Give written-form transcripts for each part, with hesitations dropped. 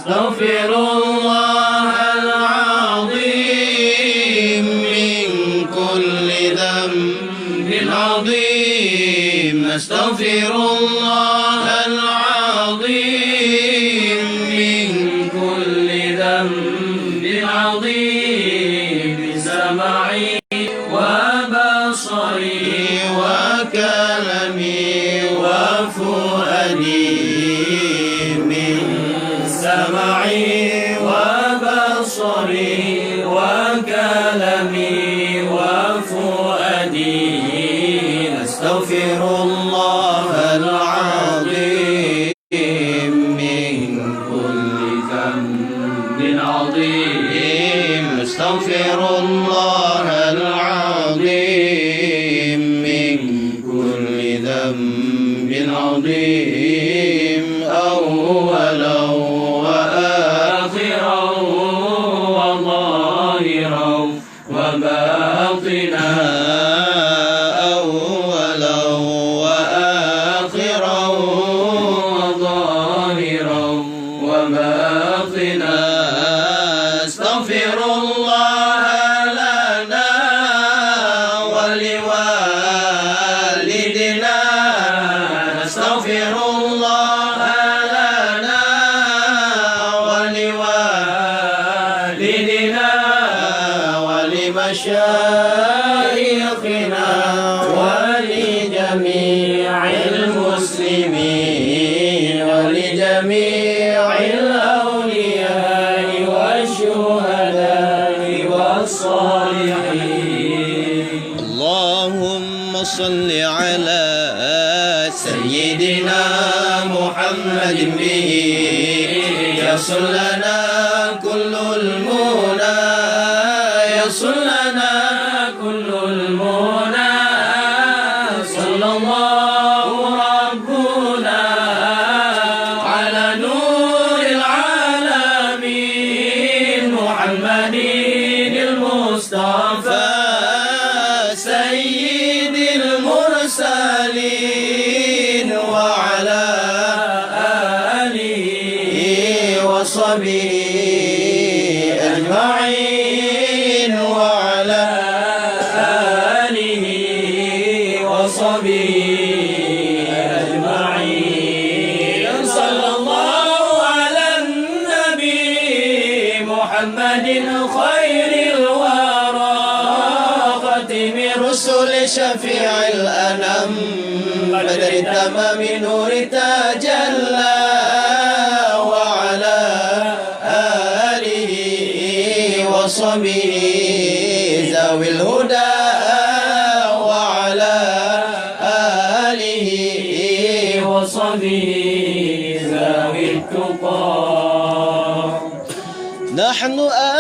أستغفر الله العظيم من كل ذنب عظيم. أستغفر الله العظيم من كل ذنب عظيم. بسمعي وبصري وكلمي وفؤادي، من سمعي وبصري وكلمي وفؤادي. أستغفر الله العظيم من كل ذنب عظيم. أستغفر الله العظيم من كل ذنب عظيم. أولا وآخرا وظاهرا وباطنا، أولا وآخرا وظاهرا وباطنا. أستغفر الله لنا ولوالدنا. أستغفر الله لنا ولوالدنا ولمشايخنا ولجميع المسلمين ولجميع الأولياء والشهداء والصالحين. اللهم صل على سيدنا محمد به يصل لنا كل المنى، يصل لنا كل المنى. صلى الله ربنا على نور العالمين محمد المصطفى سيد المرسلين، وعلى آله وصحبه أجمعين، وعلى آله وصحبه أجمعين. صلى الله على النبي محمد خير الورى، خاتم رسل شفيع الأنام، بدر تمام نور تجلى، وعلى آله وصحبه ذوي الهدى، وعلى آله وصحبه ذوي التقى. نحن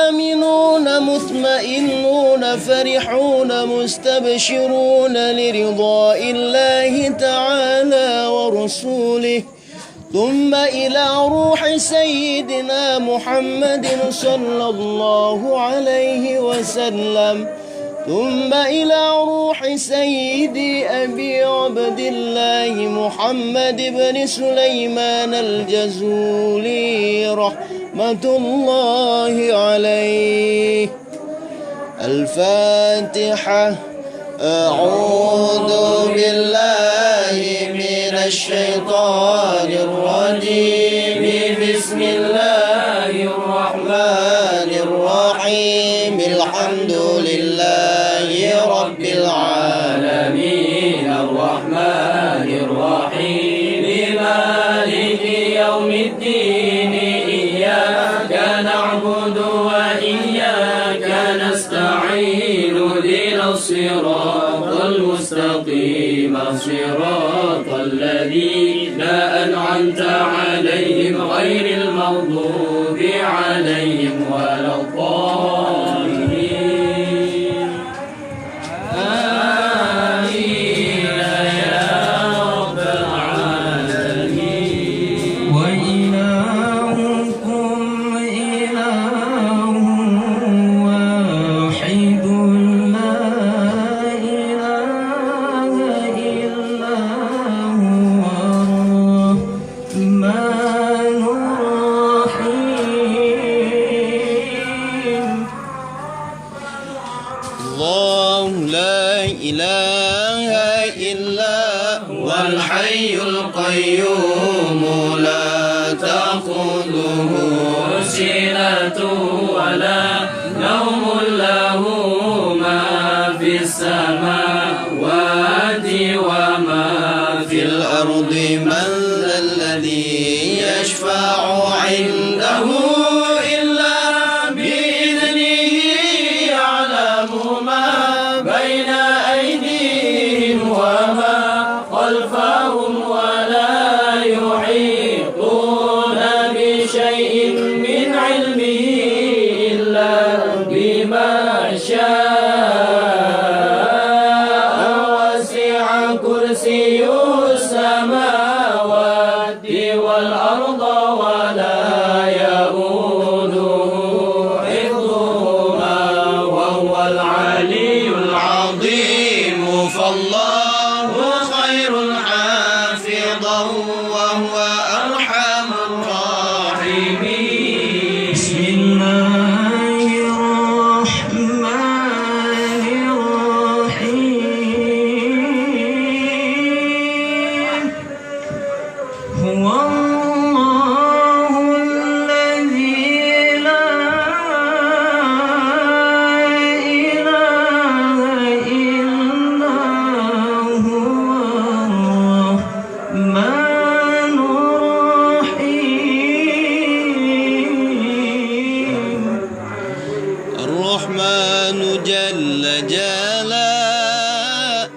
آمنون مطمئنون فرحون مستبشرون لرضاء الله تعالى ورسوله، ثم إلى روح سيدنا محمد صلى الله عليه وسلم، ثم إلى روح سيدي أبي عبد الله محمد بن سليمان الجزولي رحمة الله عليه. الفاتحة. أعوذ بالله من الشيطان الرجيم. بسم الله الرحمن الرحيم. الحمد لله رب العالمين الرحمن الرحيم مالك يوم الدين. إياك نعبد وإياك نستعين. اهدنا الصراط المستقيم صراط الذين أنعمت عليهم غير المغضوب عليهم ولا الضالين. آمين يا رب العالمين. وإلهكم إله واحد لا إله إلا هو الرحمن الرحيم. إله إلا هو الحي القيوم لا تأخذه سنة ولا نوم له ما في السماوات وما في الأرض من ذا الذي يشفع عنده إلا بإذنه يعلم ما بين أيديهم وما خلفهم ولا يحيطون بشيء من علمه إلا بما شاء وسع كرسي السماوات والأرض ولا يؤوده حفظهما وهو العلي عظيم فالله خير حافظا وهو أرحم الراحمين بسم الله الرحمن الرحيم هو الله الذي لا إله إلا هو الرحمن الرحيم الرحمن جل جلاله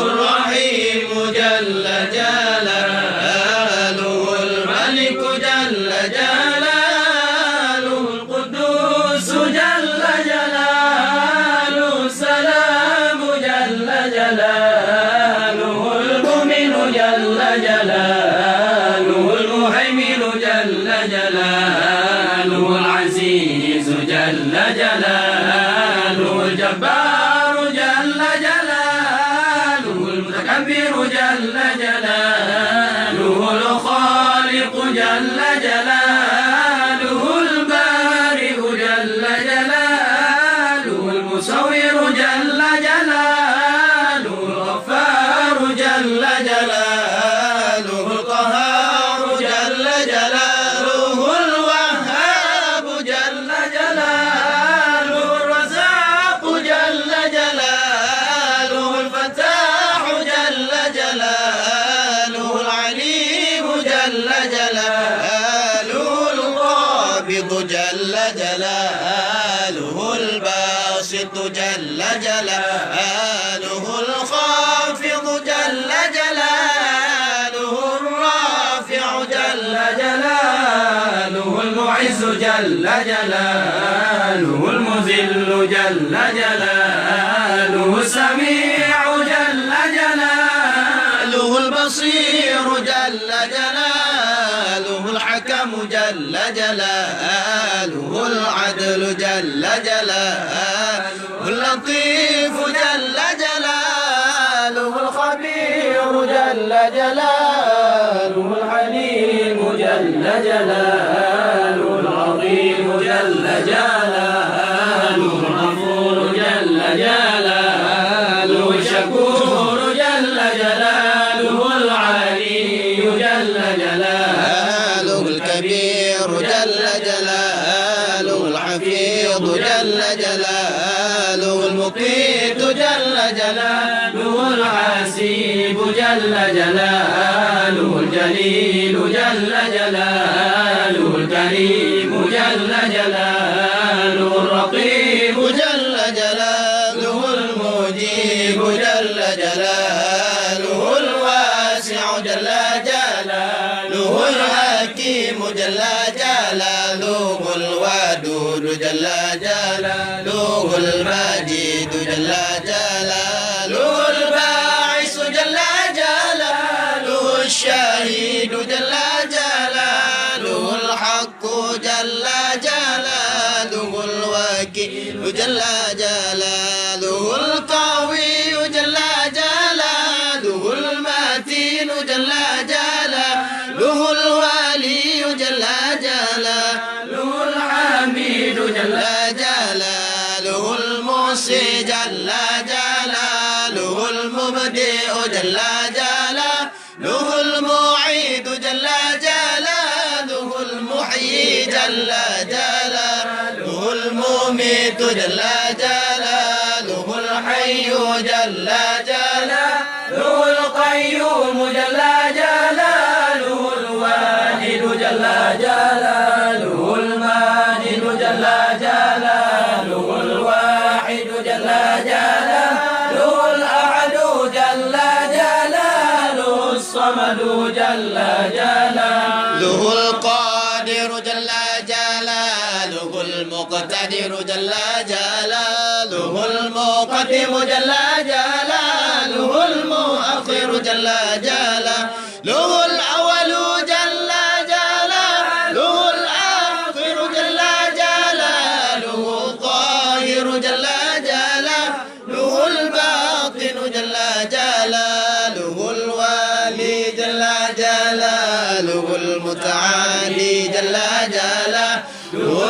الرحيم جل جلاله الملك جل جلاله القدوس جل جلاله السلام جل جلاله المؤمن جل جلاله المهيمن جل جلاله العزيز جل جلاله الجبار جل جلاله المتكبر جل جلاله الخالق جل جلاله البارئ جل جلاله المصور جل جلاله الغفار جل جلاله القهار جل جلاله الوهاب جل جلاله الرزاق جل جلاله الفتاح جل جلاله العليم جل جلاله القابض جل جلاله الباسط جل جلاله الخافض جل جلاله الرافع جل جلاله المعز جل جلاله المذل جل جلاله السميع جل جلاله البصير جل جلاله الحكم جل جلاله العدل جل جلاله اللطيف جل جلاله الخبير جل جلاله الحليم جل جلاله العظيم جل جلاله الغفور جل جلاله الشكور جل جلاله العلي جل جلاله الكبير جل جلاله الحفيظ جل جلاله المقيت جل جلاله الحسيب جل جلاله الجليل جل جلاله الكريم جل جلاله الرقيب جل جلاله المجيب جل جلاله الواسع جل جلاله الحكيم جل جلاله الودود جل جلاله المجيد جل جلاله الباعث جل جلاله الشهيد جل جلاله الحق جل جلاله الوكيل جل جلاله القوي جل جلاله المتين جل جلاله الولي جل جلاله الحميد جل جلاله المحصي جل جلاله جل جلاله المميت جل جلاله الحي جل جلاله القيوم جل جلاله الواحد جل جلاله الماجد جل جلاله الواحد جل جلاله الأحد جل جلاله الصمد جل جلاله القادر جل جلاله المقتدر جل جلاله المقدم جل جلاله المؤخر جل جلاله الأول جل جلاله الآخر جل جلاله الظاهر جل جلاله الباطن جل جلاله الوالي جل جلاله المتعالي جل جلاله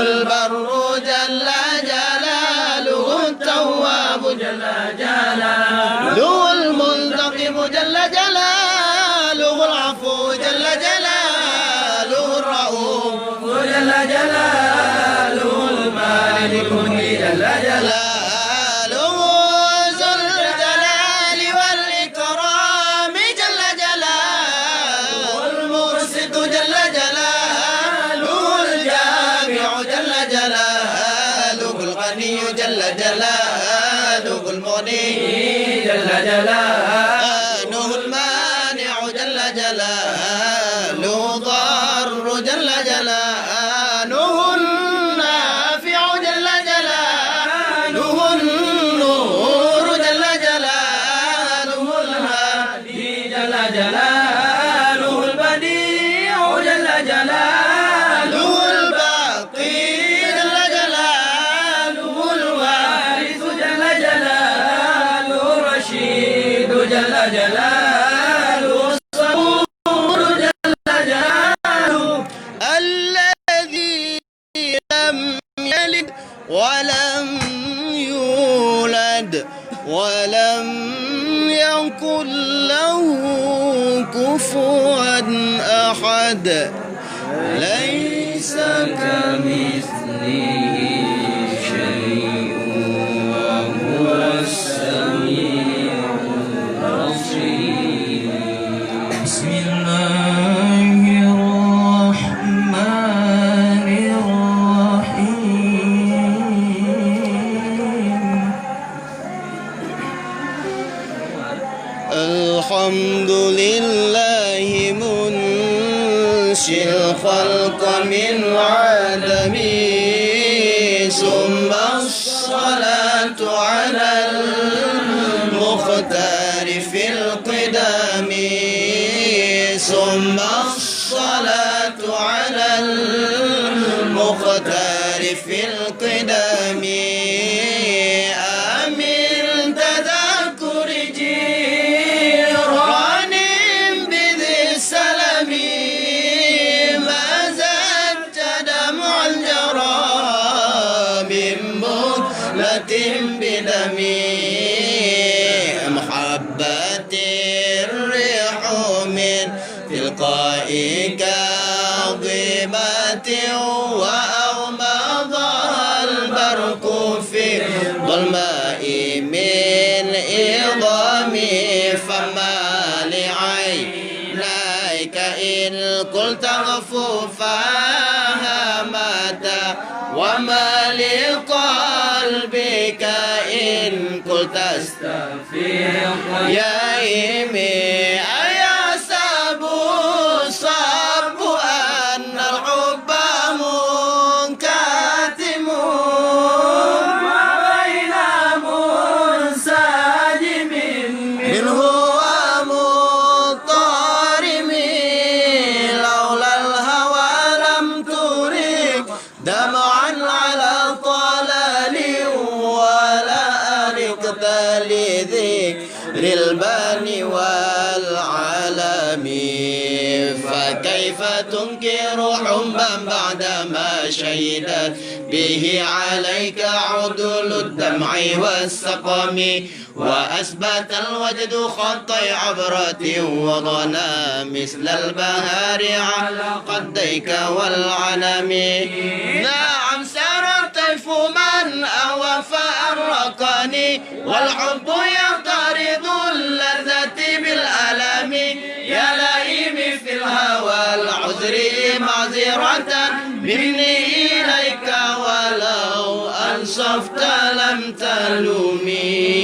البر جل جلاله التواب جل جلاله المنتقم جل جلاله العفو جل جلاله الرؤوف جل جلاله المالك جل جلاله ذو الجلال والإكرام جل جلاله المرشد جل جلاله الجامع جل جلاله الغني جل جلاله المغني جل جلاله المانع جل جلاله ضار جل جلاله النافع جل جلاله النور جل جلاله الهادي جل جلاله البديع جل جلاله الباقي جل جلاله الوارث جل جلاله الرشيد جل جلاله الصبور جل جلاله الذي لم يلد ولم يولد ولم يكن له كفوا أحد ليس كمثله شيء وهو السميع البصير بسم الله الرحمن الرحيم الحمد لله منشئ الخلق من عدم ثم الصلاة على المختار في القدم ثم الصلاة على المختار في القدم آمن تذكر جيران بذي السلم ما زدت دمع الجرى من بطلة بدم محبة الريح من تلقاء كاظمة وأغمضها البرق في ظلماء من إظام فما لعينيك إن قلت غفوفها متى وما لقلبك إن قلت استفيق يا إيمي أيحسب الصب أن الحب منكتم وبين منسجم منه ومضطرم لولا الهوى لم ترق دمعا على طلال ولا أرقت لذكر الباني والعالم فكيف تنكر حبا بعدما شهدت به عليك عدول الدمع والسقم وأثبت الوجد خطي عبرة وضنا مثل البهار على قديك والعلم نعم سار الطيف من أوى فأرقني والحب يطارد اللذة بالألم يا لئيم في الهوى العذر معذرة مني إليك ولو أنصفت لم تلومي